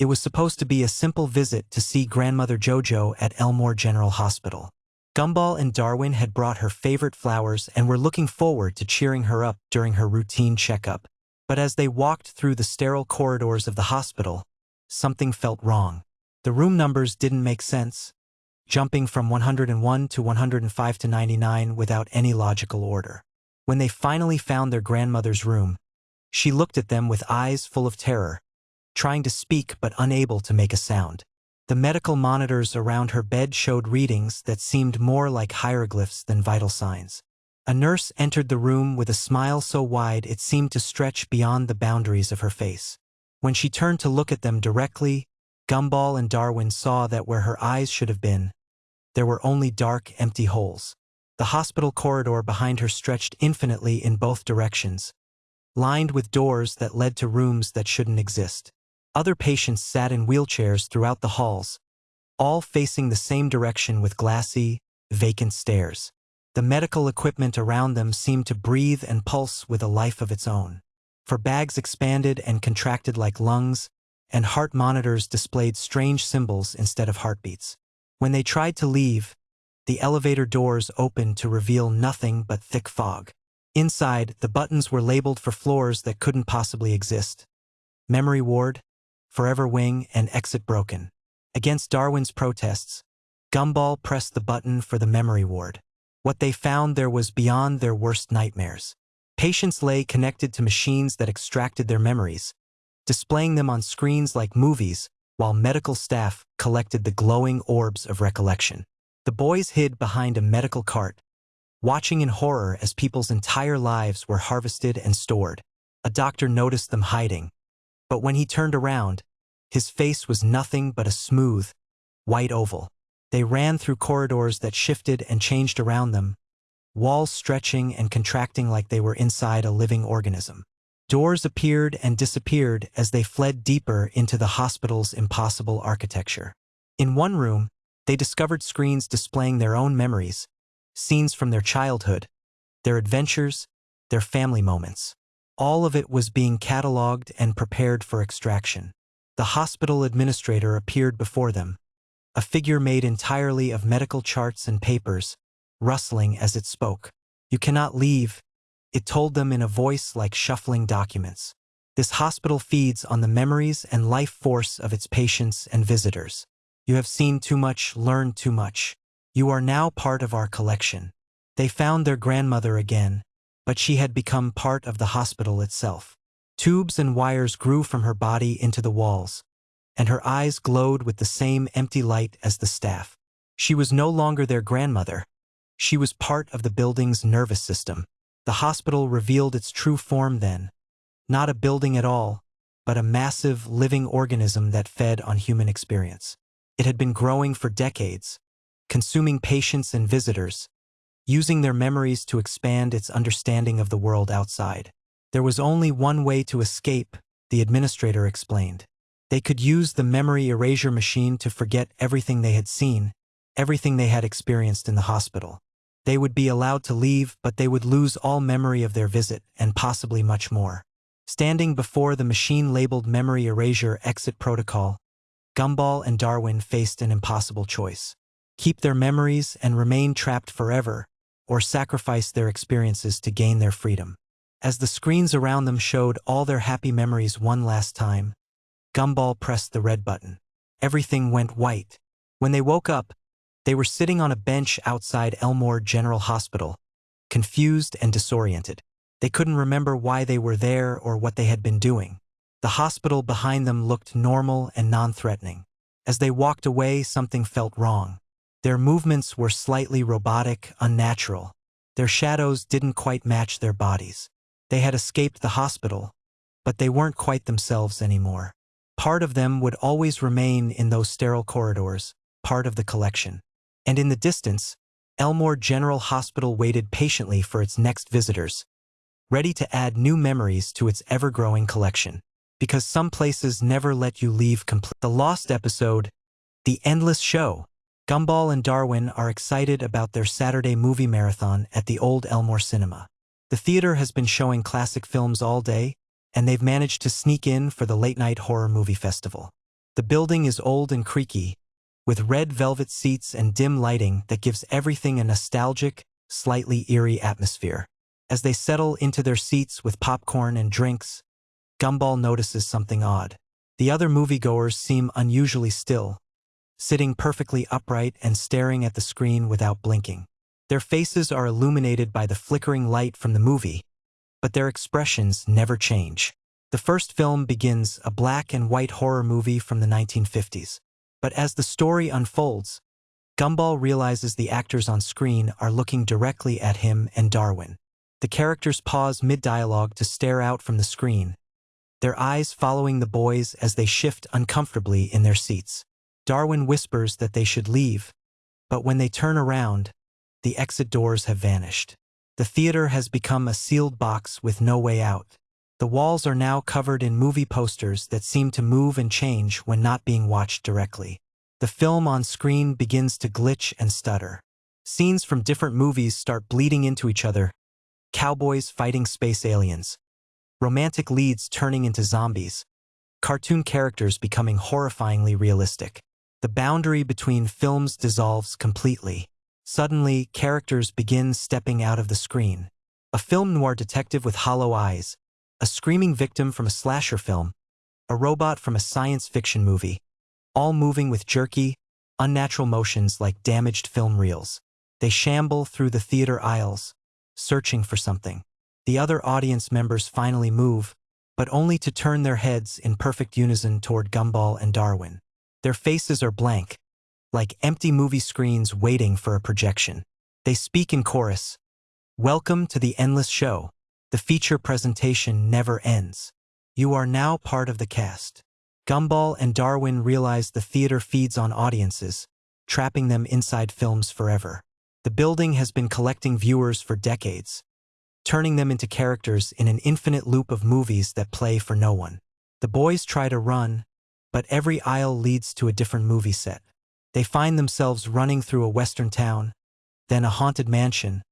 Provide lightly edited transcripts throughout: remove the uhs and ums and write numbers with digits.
It was supposed to be a simple visit to see Grandmother Jojo at Elmore General Hospital. Gumball and Darwin had brought her favorite flowers and were looking forward to cheering her up during her routine checkup. But as they walked through the sterile corridors of the hospital, something felt wrong. The room numbers didn't make sense, jumping from 101 to 105 to 99 without any logical order. When they finally found their grandmother's room, she looked at them with eyes full of terror, trying to speak but unable to make a sound. The medical monitors around her bed showed readings that seemed more like hieroglyphs than vital signs. A nurse entered the room with a smile so wide it seemed to stretch beyond the boundaries of her face. When she turned to look at them directly, Gumball and Darwin saw that where her eyes should have been, there were only dark, empty holes. The hospital corridor behind her stretched infinitely in both directions, lined with doors that led to rooms that shouldn't exist. Other patients sat in wheelchairs throughout the halls, all facing the same direction with glassy, vacant stares. The medical equipment around them seemed to breathe and pulse with a life of its own. For bags expanded and contracted like lungs, and heart monitors displayed strange symbols instead of heartbeats. When they tried to leave, the elevator doors opened to reveal nothing but thick fog. Inside, the buttons were labeled for floors that couldn't possibly exist. Memory ward, Forever Wing, and Exit Broken. Against Darwin's protests, Gumball pressed the button for the memory ward. What they found there was beyond their worst nightmares. Patients lay connected to machines that extracted their memories, displaying them on screens like movies, while medical staff collected the glowing orbs of recollection. The boys hid behind a medical cart, watching in horror as people's entire lives were harvested and stored. A doctor noticed them hiding, but when he turned around, his face was nothing but a smooth, white oval. They ran through corridors that shifted and changed around them, walls stretching and contracting like they were inside a living organism. Doors appeared and disappeared as they fled deeper into the hospital's impossible architecture. In one room, they discovered screens displaying their own memories, scenes from their childhood, their adventures, their family moments. All of it was being cataloged and prepared for extraction. The hospital administrator appeared before them, a figure made entirely of medical charts and papers, rustling as it spoke. "You cannot leave," it told them in a voice like shuffling documents. "This hospital feeds on the memories and life force of its patients and visitors. You have seen too much, learned too much. You are now part of our collection." They found their grandmother again, but she had become part of the hospital itself. Tubes and wires grew from her body into the walls, and her eyes glowed with the same empty light as the staff. She was no longer their grandmother. She was part of the building's nervous system. The hospital revealed its true form then. Not a building at all, but a massive, living organism that fed on human experience. It had been growing for decades, consuming patients and visitors, using their memories to expand its understanding of the world outside. There was only one way to escape, the administrator explained. They could use the memory erasure machine to forget everything they had seen, everything they had experienced in the hospital. They would be allowed to leave, but they would lose all memory of their visit and possibly much more. Standing before the machine-labeled memory erasure exit protocol, Gumball and Darwin faced an impossible choice. Keep their memories and remain trapped forever, or sacrifice their experiences to gain their freedom. As the screens around them showed all their happy memories one last time, Gumball pressed the red button. Everything went white. When they woke up, they were sitting on a bench outside Elmore General Hospital, confused and disoriented. They couldn't remember why they were there or what they had been doing. The hospital behind them looked normal and non-threatening. As they walked away, something felt wrong. Their movements were slightly robotic, unnatural. Their shadows didn't quite match their bodies. They had escaped the hospital, but they weren't quite themselves anymore. Part of them would always remain in those sterile corridors, part of the collection. And in the distance, Elmore General Hospital waited patiently for its next visitors, ready to add new memories to its ever-growing collection. Because some places never let you leave complete. The Lost episode, The Endless Show. Gumball and Darwin are excited about their Saturday movie marathon at the old Elmore Cinema. The theater has been showing classic films all day, and they've managed to sneak in for the late-night horror movie festival. The building is old and creaky, with red velvet seats and dim lighting that gives everything a nostalgic, slightly eerie atmosphere. As they settle into their seats with popcorn and drinks, Gumball notices something odd. The other moviegoers seem unusually still, sitting perfectly upright and staring at the screen without blinking. Their faces are illuminated by the flickering light from the movie, but their expressions never change. The first film begins, a black and white horror movie from the 1950s. But as the story unfolds, Gumball realizes the actors on screen are looking directly at him and Darwin. The characters pause mid-dialogue to stare out from the screen, their eyes following the boys as they shift uncomfortably in their seats. Darwin whispers that they should leave, but when they turn around, the exit doors have vanished. The theater has become a sealed box with no way out. The walls are now covered in movie posters that seem to move and change when not being watched directly. The film on screen begins to glitch and stutter. Scenes from different movies start bleeding into each other. Cowboys fighting space aliens, romantic leads turning into zombies, cartoon characters becoming horrifyingly realistic. The boundary between films dissolves completely. Suddenly, characters begin stepping out of the screen. A film noir detective with hollow eyes, a screaming victim from a slasher film, a robot from a science fiction movie, all moving with jerky, unnatural motions like damaged film reels. They shamble through the theater aisles, searching for something. The other audience members finally move, but only to turn their heads in perfect unison toward Gumball and Darwin. Their faces are blank, like empty movie screens waiting for a projection. They speak in chorus. "Welcome to the endless show. The feature presentation never ends. You are now part of the cast." Gumball and Darwin realize the theater feeds on audiences, trapping them inside films forever. The building has been collecting viewers for decades, turning them into characters in an infinite loop of movies that play for no one. The boys try to run, but every aisle leads to a different movie set. They find themselves running through a western town, then a haunted mansion,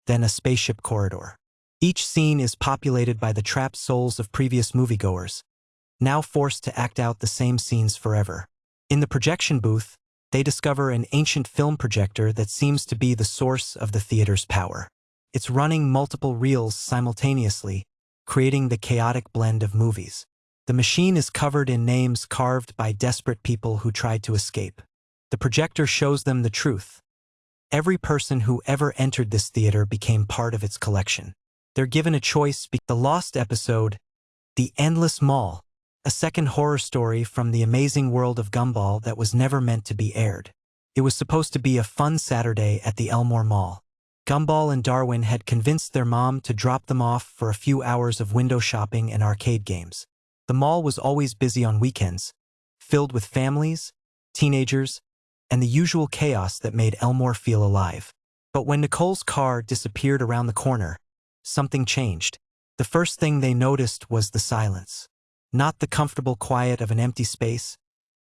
then a spaceship corridor. Each scene is populated by the trapped souls of previous moviegoers, now forced to act out the same scenes forever. In the projection booth, they discover an ancient film projector that seems to be the source of the theater's power. It's running multiple reels simultaneously, creating the chaotic blend of movies. The machine is covered in names carved by desperate people who tried to escape. The projector shows them the truth. Every person who ever entered this theater became part of its collection. They're given a choice: the lost episode, The Endless Mall, a second horror story from the amazing world of Gumball that was never meant to be aired. It was supposed to be a fun Saturday at the Elmore Mall. Gumball and Darwin had convinced their mom to drop them off for a few hours of window shopping and arcade games. The mall was always busy on weekends, filled with families, teenagers, and the usual chaos that made Elmore feel alive. But when Nicole's car disappeared around the corner, something changed. The first thing they noticed was the silence. Not the comfortable quiet of an empty space,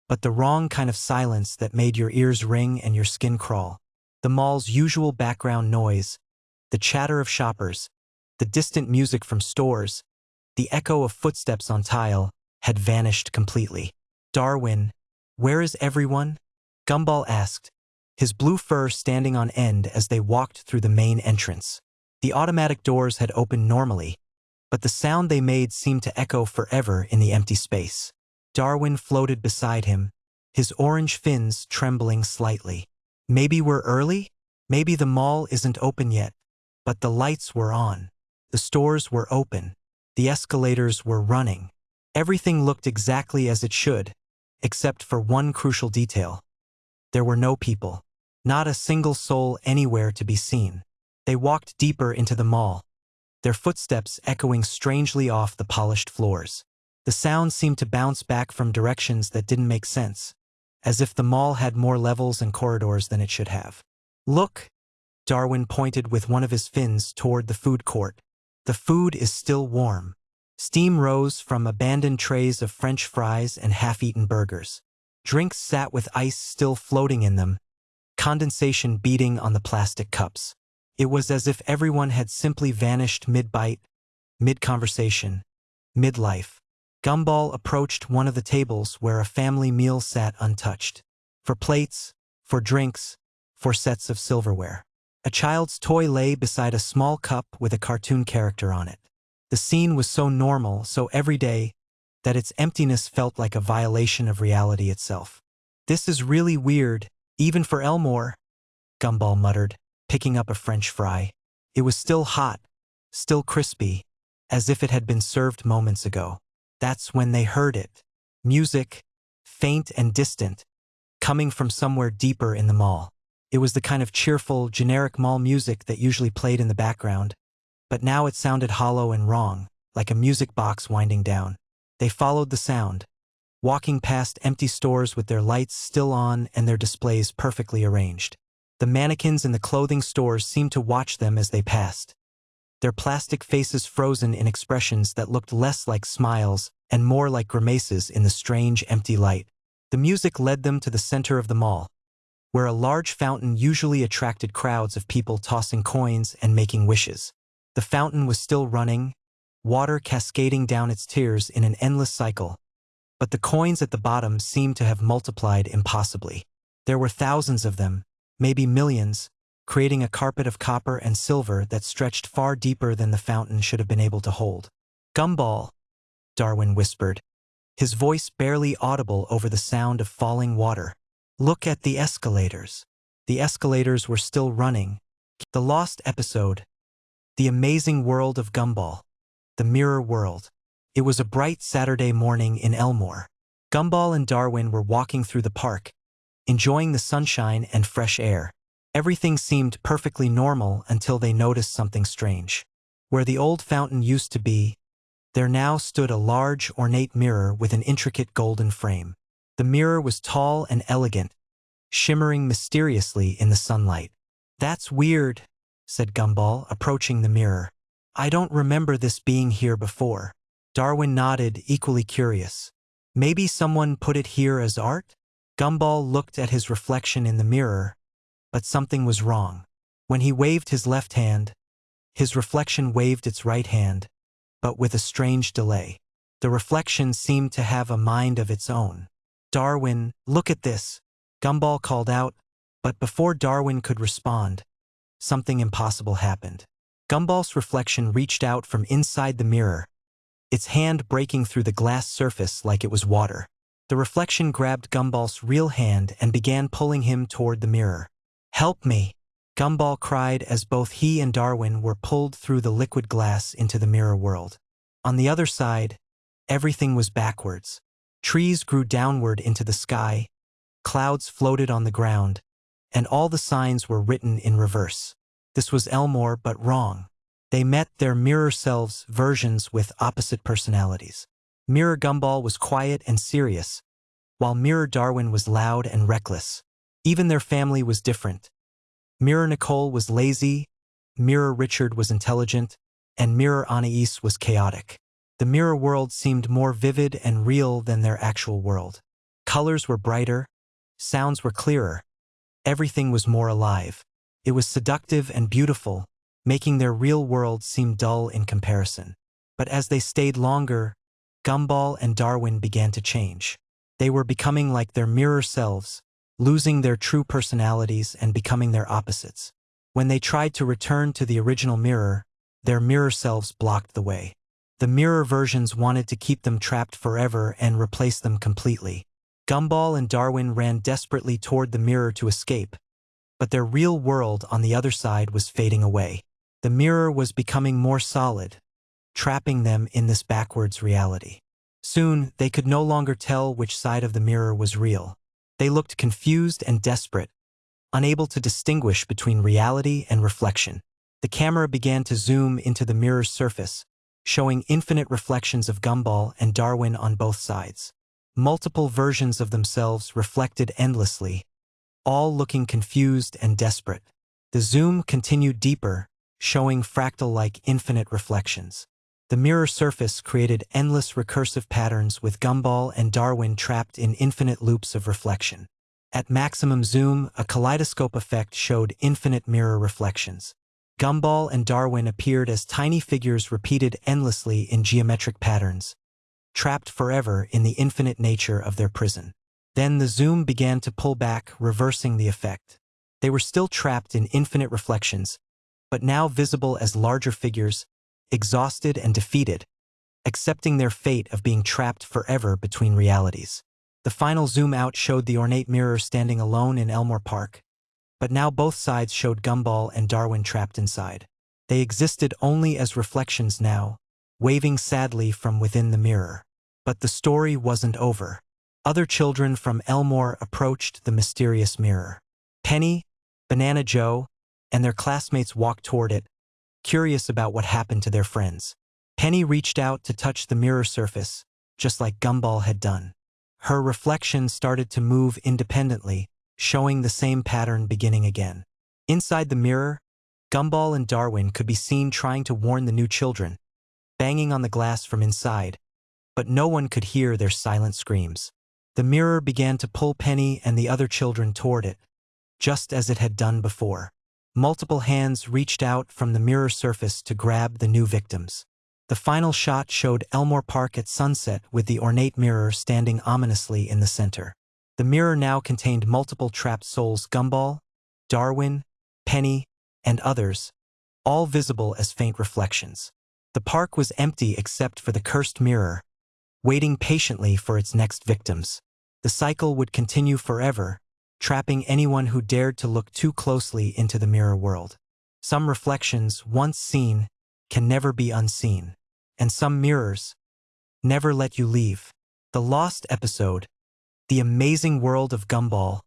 but the wrong kind of silence that made your ears ring and your skin crawl. The mall's usual background noise, the chatter of shoppers, the distant music from stores, the echo of footsteps on tile, had vanished completely. "Darwin, where is everyone?" Gumball asked, his blue fur standing on end as they walked through the main entrance. The automatic doors had opened normally, but the sound they made seemed to echo forever in the empty space. Darwin floated beside him, his orange fins trembling slightly. "Maybe we're early? Maybe the mall isn't open yet." But the lights were on. The stores were open. The escalators were running. Everything looked exactly as it should, except for one crucial detail. There were no people. Not a single soul anywhere to be seen. They walked deeper into the mall, their footsteps echoing strangely off the polished floors. The sound seemed to bounce back from directions that didn't make sense, as if the mall had more levels and corridors than it should have. "Look!" Darwin pointed with one of his fins toward the food court. "The food is still warm." Steam rose from abandoned trays of French fries and half-eaten burgers. Drinks sat with ice still floating in them, condensation beating on the plastic cups. It was as if everyone had simply vanished mid-bite, mid-conversation, mid-life. Gumball approached one of the tables where a family meal sat untouched. For plates, for drinks, for sets of silverware. A child's toy lay beside a small cup with a cartoon character on it. The scene was so normal, so everyday, that its emptiness felt like a violation of reality itself. "This is really weird, even for Elmore," Gumball muttered, picking up a French fry. It was still hot, still crispy, as if it had been served moments ago. That's when they heard it. Music, faint and distant, coming from somewhere deeper in the mall. It was the kind of cheerful, generic mall music that usually played in the background, but now it sounded hollow and wrong, like a music box winding down. They followed the sound, walking past empty stores with their lights still on and their displays perfectly arranged. The mannequins in the clothing stores seemed to watch them as they passed, their plastic faces frozen in expressions that looked less like smiles and more like grimaces in the strange, empty light. The music led them to the center of the mall, where a large fountain usually attracted crowds of people tossing coins and making wishes. The fountain was still running, water cascading down its tiers in an endless cycle, but the coins at the bottom seemed to have multiplied impossibly. There were thousands of them, maybe millions, creating a carpet of copper and silver that stretched far deeper than the fountain should have been able to hold. "Gumball," Darwin whispered, his voice barely audible over the sound of falling water. "Look at the escalators." The escalators were still running. The lost episode. The amazing world of Gumball. The mirror world. It was a bright Saturday morning in Elmore. Gumball and Darwin were walking through the park, enjoying the sunshine and fresh air. Everything seemed perfectly normal until they noticed something strange. Where the old fountain used to be, there now stood a large, ornate mirror with an intricate golden frame. The mirror was tall and elegant, shimmering mysteriously in the sunlight. "That's weird," said Gumball, approaching the mirror. "I don't remember this being here before." Darwin nodded, equally curious. "Maybe someone put it here as art?" Gumball looked at his reflection in the mirror, but something was wrong. When he waved his left hand, his reflection waved its right hand, but with a strange delay. The reflection seemed to have a mind of its own. "Darwin, look at this," Gumball called out, but before Darwin could respond, something impossible happened. Gumball's reflection reached out from inside the mirror, its hand breaking through the glass surface like it was water. The reflection grabbed Gumball's real hand and began pulling him toward the mirror. "Help me," Gumball cried as both he and Darwin were pulled through the liquid glass into the mirror world. On the other side, everything was backwards. Trees grew downward into the sky, clouds floated on the ground, and all the signs were written in reverse. This was Elmore, but wrong. They met their mirror selves, versions with opposite personalities. Mirror Gumball was quiet and serious, while Mirror Darwin was loud and reckless. Even their family was different. Mirror Nicole was lazy, Mirror Richard was intelligent, and Mirror Anais was chaotic. The mirror world seemed more vivid and real than their actual world. Colors were brighter, sounds were clearer, everything was more alive. It was seductive and beautiful, making their real world seem dull in comparison. But as they stayed longer, Gumball and Darwin began to change. They were becoming like their mirror selves, losing their true personalities and becoming their opposites. When they tried to return to the original mirror, their mirror selves blocked the way. The mirror versions wanted to keep them trapped forever and replace them completely. Gumball and Darwin ran desperately toward the mirror to escape, but their real world on the other side was fading away. The mirror was becoming more solid, trapping them in this backwards reality. Soon, they could no longer tell which side of the mirror was real. They looked confused and desperate, unable to distinguish between reality and reflection. The camera began to zoom into the mirror's surface, showing infinite reflections of Gumball and Darwin on both sides. Multiple versions of themselves reflected endlessly, all looking confused and desperate. The zoom continued deeper, showing fractal-like infinite reflections. The mirror surface created endless recursive patterns with Gumball and Darwin trapped in infinite loops of reflection. At maximum zoom, a kaleidoscope effect showed infinite mirror reflections. Gumball and Darwin appeared as tiny figures repeated endlessly in geometric patterns, trapped forever in the infinite nature of their prison. Then the zoom began to pull back, reversing the effect. They were still trapped in infinite reflections, but now visible as larger figures, exhausted and defeated, accepting their fate of being trapped forever between realities. The final zoom out showed the ornate mirror standing alone in Elmore Park, but now both sides showed Gumball and Darwin trapped inside. They existed only as reflections now, waving sadly from within the mirror. But the story wasn't over. Other children from Elmore approached the mysterious mirror. Penny, Banana Joe, and their classmates walked toward it, curious about what happened to their friends. Penny reached out to touch the mirror surface, just like Gumball had done. Her reflection started to move independently, showing the same pattern beginning again. Inside the mirror, Gumball and Darwin could be seen trying to warn the new children, banging on the glass from inside, but no one could hear their silent screams. The mirror began to pull Penny and the other children toward it, just as it had done before. Multiple hands reached out from the mirror surface to grab the new victims. The final shot showed Elmore Park at sunset with the ornate mirror standing ominously in the center. The mirror now contained multiple trapped souls: Gumball, Darwin, Penny, and others, all visible as faint reflections. The park was empty except for the cursed mirror, waiting patiently for its next victims. The cycle would continue forever, trapping anyone who dared to look too closely into the mirror world. Some reflections, once seen, can never be unseen, and some mirrors never let you leave. The Lost Episode, The Amazing World of Gumball,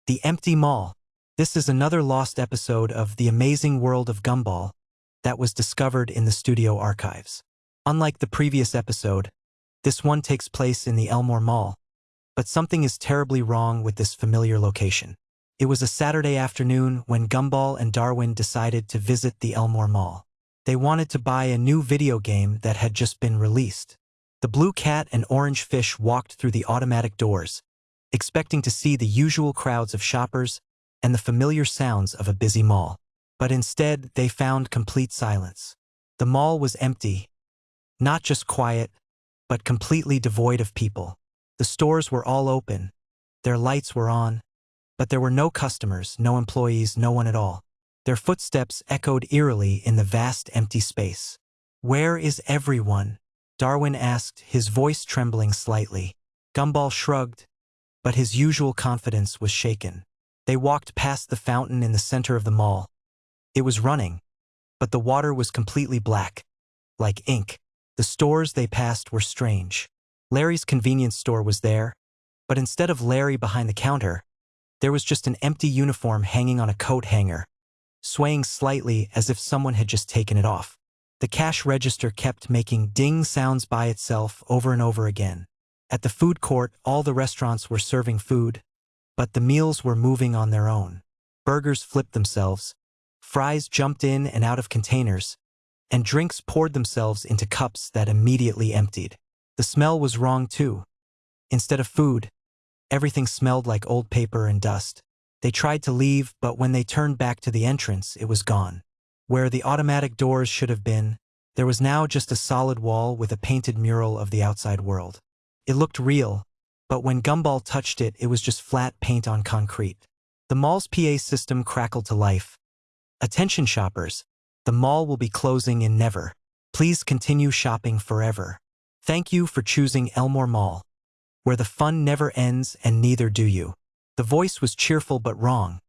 The Empty Mall. This is another lost episode of The Amazing World of Gumball that was discovered in the studio archives. Unlike the previous episode, this one takes place in the Elmore Mall, but something is terribly wrong with this familiar location. It was a Saturday afternoon when Gumball and Darwin decided to visit the Elmore Mall. They wanted to buy a new video game that had just been released. The blue cat and orange fish walked through the automatic doors, expecting to see the usual crowds of shoppers and the familiar sounds of a busy mall. But instead, they found complete silence. The mall was empty, not just quiet, but completely devoid of people. The stores were all open, their lights were on, but there were no customers, no employees, no one at all. Their footsteps echoed eerily in the vast empty space. "Where is everyone?" Darwin asked, his voice trembling slightly. Gumball shrugged, but his usual confidence was shaken. They walked past the fountain in the center of the mall. It was running, but the water was completely black, like ink. The stores they passed were strange. Larry's convenience store was there, but instead of Larry behind the counter, there was just an empty uniform hanging on a coat hanger, swaying slightly as if someone had just taken it off. The cash register kept making ding sounds by itself over and over again. At the food court, all the restaurants were serving food, but the meals were moving on their own. Burgers flipped themselves, fries jumped in and out of containers, and drinks poured themselves into cups that immediately emptied. The smell was wrong too. Instead of food, everything smelled like old paper and dust. They tried to leave, but when they turned back to the entrance, it was gone. Where the automatic doors should have been, there was now just a solid wall with a painted mural of the outside world. It looked real, but when Gumball touched it, it was just flat paint on concrete. The mall's PA system crackled to life. "Attention shoppers, the mall will be closing in never. Please continue shopping forever. Thank you for choosing Elmore Mall, where the fun never ends and neither do you." The voice was cheerful but wrong,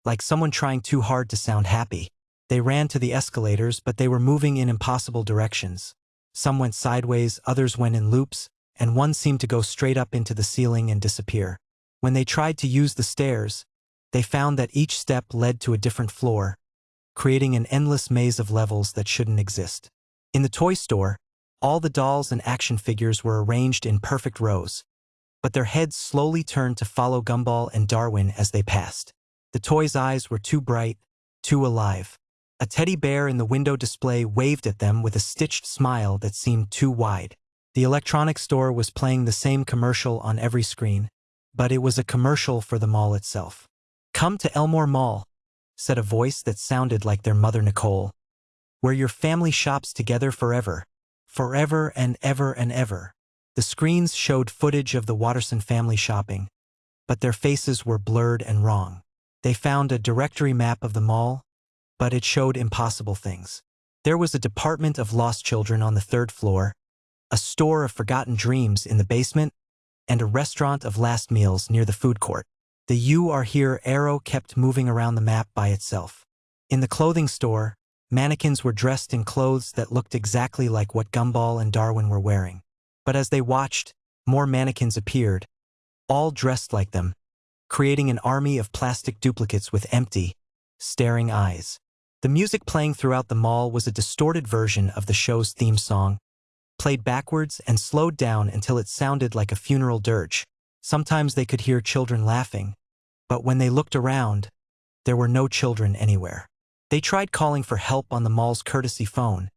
like someone trying too hard to sound happy. They ran to the escalators, but they were moving in impossible directions. Some went sideways, others went in loops, and one seemed to go straight up into the ceiling and disappear. When they tried to use the stairs, they found that each step led to a different floor, creating an endless maze of levels that shouldn't exist. In the toy store, all the dolls and action figures were arranged in perfect rows, but their heads slowly turned to follow Gumball and Darwin as they passed. The toys' eyes were too bright, too alive. A teddy bear in the window display waved at them with a stitched smile that seemed too wide. The electronics store was playing the same commercial on every screen, but it was a commercial for the mall itself. "Come to Elmore Mall," said a voice that sounded like their mother Nicole, "where your family shops together forever, forever and ever and ever." The screens showed footage of the Watterson family shopping, but their faces were blurred and wrong. They found a directory map of the mall, but it showed impossible things. There was a department of lost children on the 3rd floor, a store of forgotten dreams in the basement, and a restaurant of last meals near the food court. The "You Are Here" arrow kept moving around the map by itself. In the clothing store, mannequins were dressed in clothes that looked exactly like what Gumball and Darwin were wearing. But as they watched, more mannequins appeared, all dressed like them, creating an army of plastic duplicates with empty, staring eyes. The music playing throughout the mall was a distorted version of the show's theme song, played backwards and slowed down until it sounded like a funeral dirge. Sometimes they could hear children laughing, but when they looked around, there were no children anywhere. They tried calling for help on the mall's courtesy phone,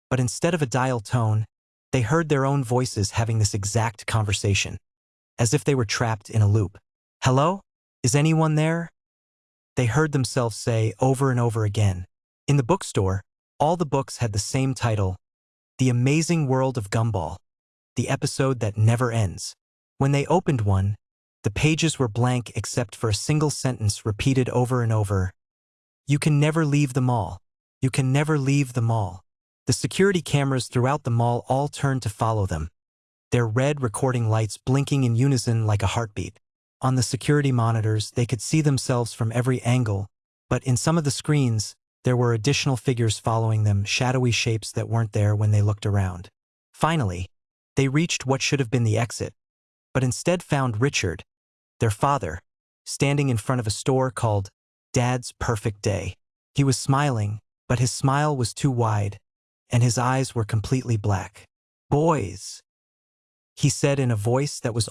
but instead of a dial tone, they heard their own voices having this exact conversation, as if they were trapped in a loop. "Hello? Is anyone there?" They heard themselves say over and over again. In the bookstore, all the books had the same title, The Amazing World of Gumball, the episode that never ends. When they opened one, the pages were blank except for a single sentence repeated over and over. "You can never leave the mall. You can never leave the mall." The security cameras throughout the mall all turned to follow them, their red recording lights blinking in unison like a heartbeat. On the security monitors, they could see themselves from every angle, but in some of the screens, there were additional figures following them, shadowy shapes that weren't there when they looked around. Finally, they reached what should have been the exit, but instead found Richard, their father, standing in front of a store called Dad's Perfect Day. He was smiling, but his smile was too wide, and his eyes were completely black. "Boys," he said in a voice that was